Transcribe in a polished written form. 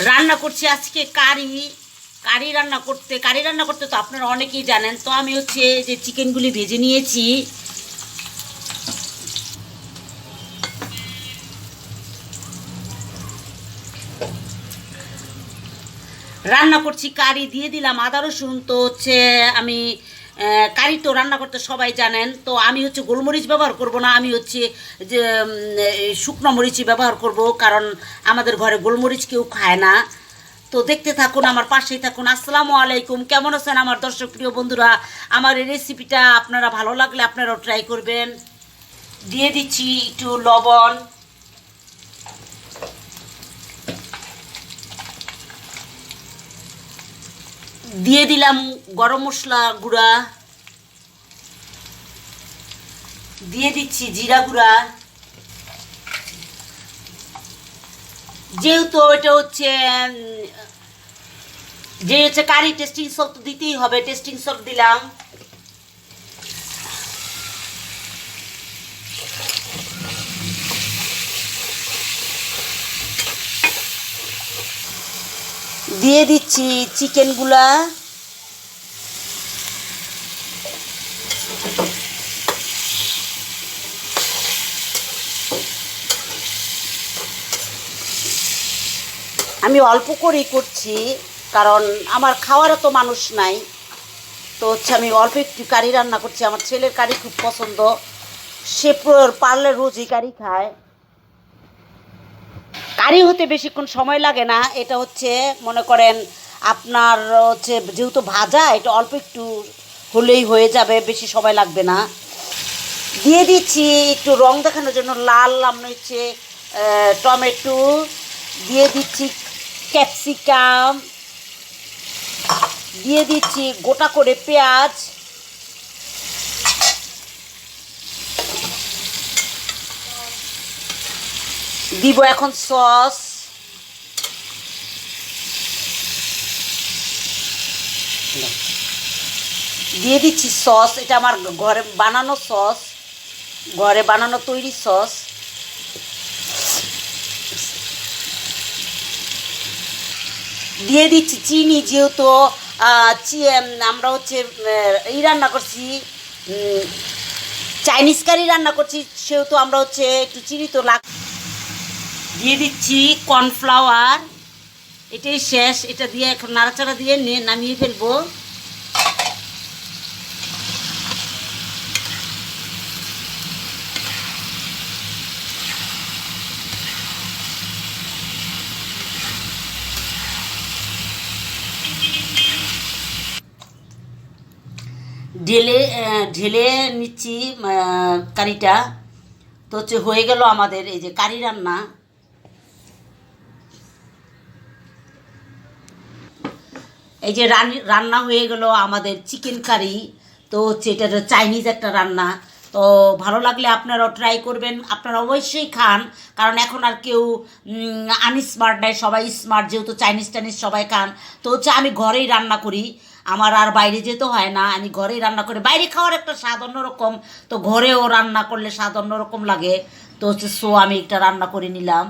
রান্না করছি আজকে কারি রান্না করতে তো আপনারা অনেকেই জানেন। তো আমি হচ্ছে যে চিকেনগুলি ভেজে নিয়েছি। রান্না করছি কারি দিয়ে দিলাম আদা রসুন। তো হচ্ছে আমি কারি তো রান্না করতে সবাই জানেন। তো আমি হচ্ছে গোলমরিচ ব্যবহার করব না, আমি হচ্ছে যে শুকনো মরিচই ব্যবহার করব, কারণ আমাদের ঘরে গোলমরিচ কেউ খায় না। তো দেখতে থাকুন, আমার পাশেই থাকুন। আসসালামু আলাইকুম, কেমন আছেন আমার দর্শক প্রিয় বন্ধুরা? আমার এই রেসিপিটা আপনারা ভালো লাগলে আপনারাও ট্রাই করবেন। দিয়ে দিচ্ছি একটু লবণ, দিয়ে দিলাম গরম মশলা গুঁড়া, দিয়ে দিচ্ছি জিরা গুঁড়া। যেহেতু এটা হচ্ছে কারি, টেস্টিং সল্ট তো দিতেই হবে, টেস্টিং সল্ট দিলাম। দিয়ে দিচ্ছি চিকেনগুলা, আমি অল্প করেই করছি কারণ আমার খাওয়ারও তো মানুষ নাই। তো হচ্ছে আমি অল্প একটু কারি রান্না করছি। আমার ছেলের কারি খুব পছন্দ, সে পারলে রোজই কারি খায়। কারি হতে বেশিক্ষণ সময় লাগে না। এটা হচ্ছে মনে করেন আপনার হচ্ছে যেহেতু ভাজা, এটা অল্প একটু হলেই হয়ে যাবে, বেশি সময় লাগবে না। দিয়ে দিচ্ছি একটু রং দেখানোর জন্য লাল, আমি হচ্ছে টমেটো দিয়ে দিচ্ছি, ক্যাপসিকাম দিয়ে দিচ্ছি, গোটা করে পেঁয়াজ দিব। এখন সস দিয়ে দিচ্ছি, সস এটা আমার ঘরে বানানো সস, ঘরে বানানো তৈরি সস। দিয়ে দিচ্ছি চিনি, যেহেতু আমরা হচ্ছে এই রান্না করছি, চাইনিজ কারি রান্না করছি, সেহেতু আমরা হচ্ছে একটু চিনি তো লাগ। দিয়ে দিচ্ছি কর্নফ্লাওয়ার, এটাই শেষ। এটা দিয়ে এখন নাড়াচাড়া দিয়ে নামিয়ে ফেলবো। ঢেলে ঢেলে নিচ্ছি কারিটা। তো হচ্ছে হয়ে গেল আমাদের এই যে কারি রান্না। এই যে রান্না হয়ে গেল আমাদের চিকেন কারি। তো হচ্ছে এটা চাইনিজ একটা রান্না। তো ভালো লাগলে আপনারাও ট্রাই করবেন, আপনারা অবশ্যই খান, কারণ এখন আর কেউ আনস্মার্ট নেই, সবাই স্মার্ট, যেহেতু চাইনিজ টাইনিজ সবাই খান। তো হচ্ছে আমি ঘরেই রান্না করি, আমার আর বাইরে যেতে হয় না, আমি ঘরেই রান্না করি। বাইরে খাওয়ার একটা স্বাদ অন্যরকম, তো ঘরেও রান্না করলে স্বাদ অন্যরকম লাগে। তো হচ্ছে আমি একটা রান্না করে নিলাম।